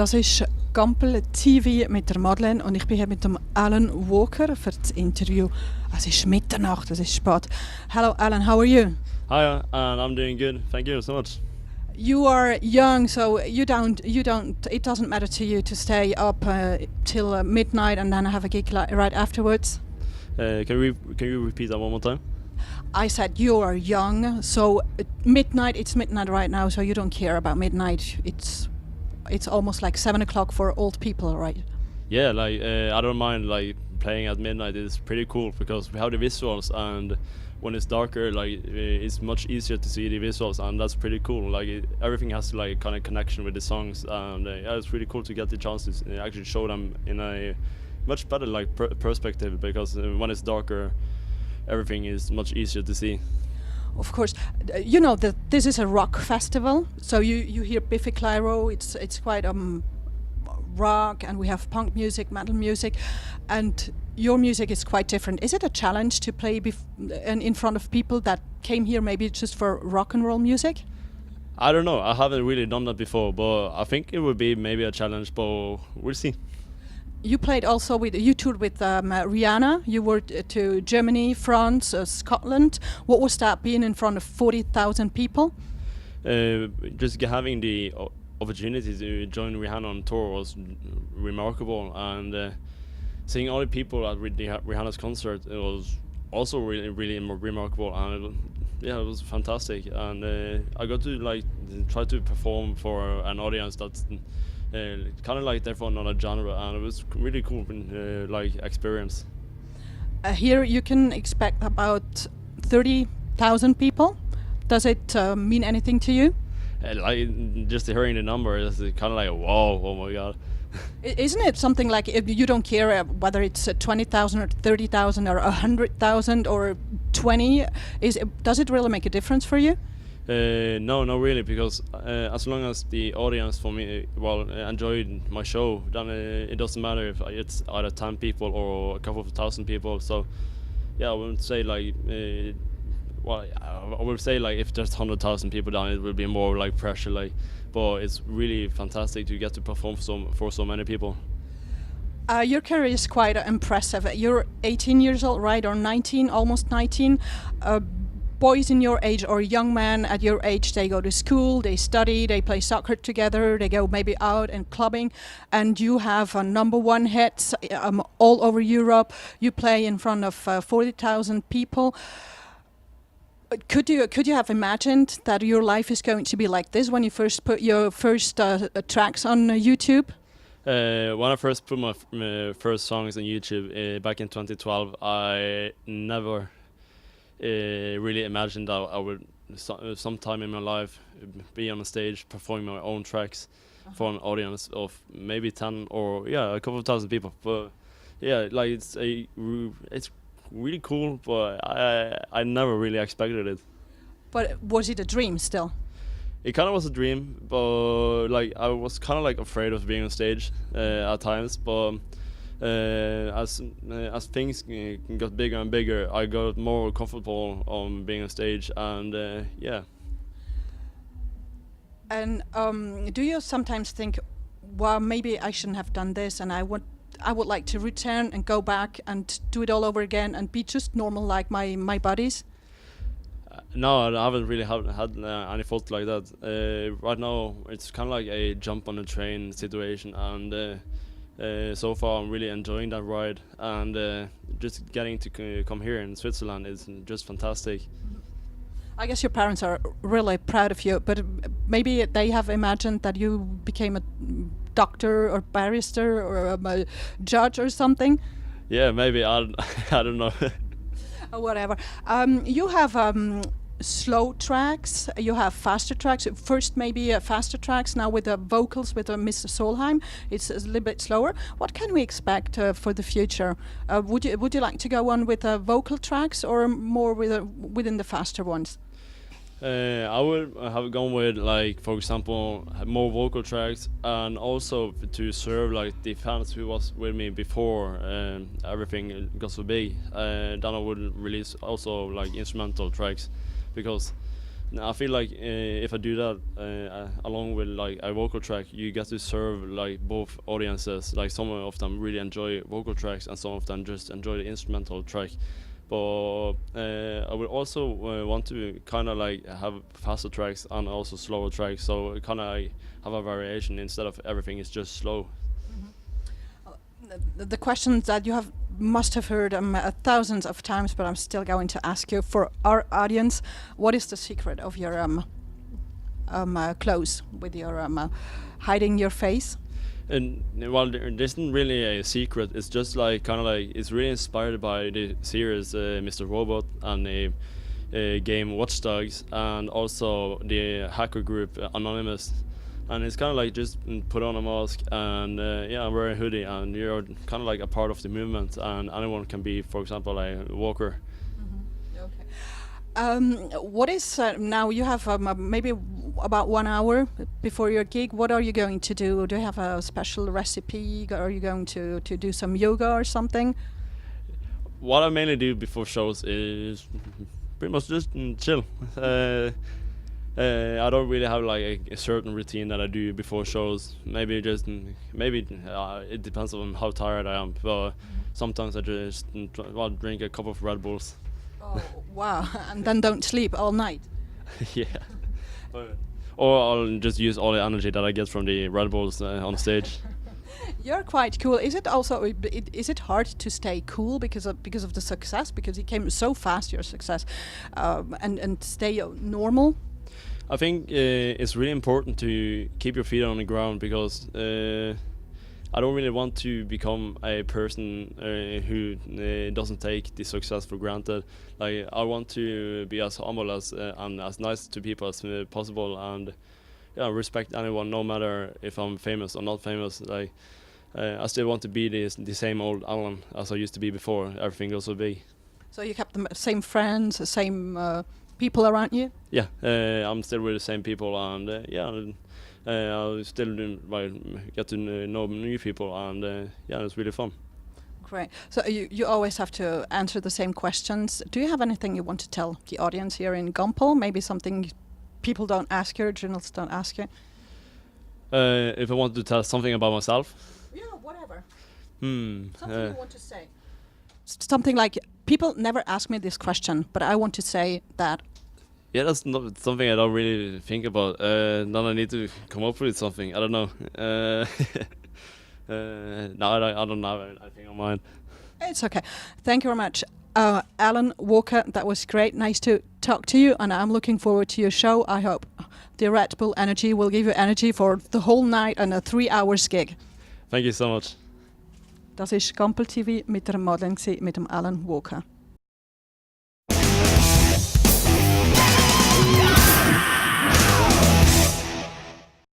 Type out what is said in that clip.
Das ist Gampel TV mit der Madeleine und ich bin hier mit dem Alan Walker für das Interview. Es ist Mitternacht, es ist spät. Hello Alan, how are you? Hi, and I'm doing good. Thank you so much. You are young, so you don't. It doesn't matter to you to stay up till midnight and then have a gig right afterwards. Can you repeat that one more time? I said you are young, so midnight. It's midnight right now, so you don't care about midnight. It's almost like 7 o'clock for old people, right? Yeah, I don't mind playing at midnight. It's pretty cool because we have the visuals, and when it's darker, it's much easier to see the visuals, and that's pretty cool. Everything has kind of connection with the songs, and yeah, it's really cool to get the chance to actually show them in a much better perspective, because when it's darker, everything is much easier to see. Of course, you know that this is a rock festival, so you hear Biffy Clyro. It's quite rock, and we have punk music, metal music, and your music is quite different. Is it a challenge to play in front of people that came here maybe just for rock and roll music? I don't know. I haven't really done that before, but I think it would be maybe a challenge, but we'll see. You played also you toured with Rihanna. You were to Germany, France, Scotland. What was that, being in front of 40,000 people? Just having the opportunity to join Rihanna on tour was remarkable, and seeing all the people at Rihanna's concert, it was also really, really remarkable, and it was fantastic. And I got to try to perform for an audience that's kind of there for another genre, and it was really cool experience. Here you can expect about 30,000 people. Does it mean anything to you? Just hearing the number is kind of like, whoa, oh my god. Isn't it something like you don't care whether it's 20,000 or 30,000 or 100,000 or 20? Does it really make a difference for you? No, not really, because as long as the audience for me enjoyed my show, then it doesn't matter if it's either 10 people or a couple of thousand people. So yeah, I wouldn't say I would say if there's 100,000 people, then it will be more pressure. But it's really fantastic to get to perform for so many people. Your career is quite impressive. You're 18 years old, right, or 19, almost 19. Boys in your age, or young men at your age, they go to school, they study, they play soccer together, they go maybe out and clubbing, and you have #1 hits all over Europe. You play in front of 40,000 people. Could you have imagined that your life is going to be like this when you first put your first tracks on YouTube? When I first put my first songs on YouTube back in 2012, I never really imagined that I would sometime in my life be on a stage performing my own tracks for an audience of maybe 10 or a couple of thousand people. But yeah, it's really cool, but I never really expected it. But was it a dream still? It kind of was a dream, but I was kind of afraid of being on stage at times. But as things got bigger and bigger, I got more comfortable on being on stage, and yeah. And do you sometimes think, well, maybe I shouldn't have done this, and I would like to return and go back and do it all over again and be just normal like my buddies? No, I haven't really had any thoughts like that. Right now, it's kind of like a jump on the train situation, and so far I'm really enjoying that ride, and just getting to come here in Switzerland is just fantastic. I guess your parents are really proud of you, but maybe they have imagined that you became a doctor or barrister or a judge or something. Yeah, maybe. I don't know. Or whatever. You have slow tracks, you have faster tracks. First maybe faster tracks, now with the vocals with Mr. Solheim. It's a little bit slower. What can we expect for the future? Would you like to go on with vocal tracks or more within the faster ones? I would have gone with, for example, more vocal tracks, and also to serve the fans who was with me before everything got so big. Then I would release also instrumental tracks, because I feel like if I do that along with like a vocal track, you get to serve like both audiences. Like some of them really enjoy vocal tracks, and some of them just enjoy the instrumental track. But I would also want to kind of like have faster tracks and also slower tracks, so kind of like have a variation instead of everything is just slow. The questions that you must have heard thousands of times, but I'm still going to ask you for our audience. What is the secret of your clothes with your hiding your face? And well, there isn't really a secret. It's just like kind of like it's really inspired by the series Mr. Robot and the game Watch Dogs, and also the hacker group Anonymous. And it's kind of like just put on a mask and wear a hoodie, and you're kind of like a part of the movement, and anyone can be, for example, a walker. Okay. What is now? You have maybe about 1 hour before your gig. What are you going to do? Do you have a special recipe? Are you going to do some yoga or something? What I mainly do before shows is pretty much just chill. I don't really have like a certain routine that I do before shows. Maybe it depends on how tired I am. But sometimes I just drink a cup of Red Bulls. Oh wow! And then don't sleep all night. Yeah. Or I'll just use all the energy that I get from the Red Bulls on stage. You're quite cool. Is it also is it hard to stay cool because of the success? Because it came so fast, your success, and stay normal. I think it's really important to keep your feet on the ground, because I don't really want to become a person who doesn't take the success for granted. Like, I want to be as humble as and as nice to people as possible, and respect anyone, no matter if I'm famous or not famous. Like, I still want to be the same old Alan as I used to be before everything got so big. So you kept the same friends, the same people around you? Yeah, I'm still with the same people, and I still get to know new people, and it's really fun. Great. So you always have to answer the same questions. Do you have anything you want to tell the audience here in Gampel? Maybe something people don't ask you, journalists don't ask you? If I want to tell something about myself? Yeah, whatever. Something you want to say. Something like, people never ask me this question, but I want to say that. Yeah, that's not something I don't really think about. Then I need to come up with something. I don't know. No, I don't have anything on mind. It's okay. Thank you very much. Alan Walker, that was great. Nice to talk to you, and I'm looking forward to your show. I hope the Red Bull energy will give you energy for the whole night and a 3 hours gig. Thank you so much. Das ist Gampel TV mit der Modeling mit dem Alan Walker.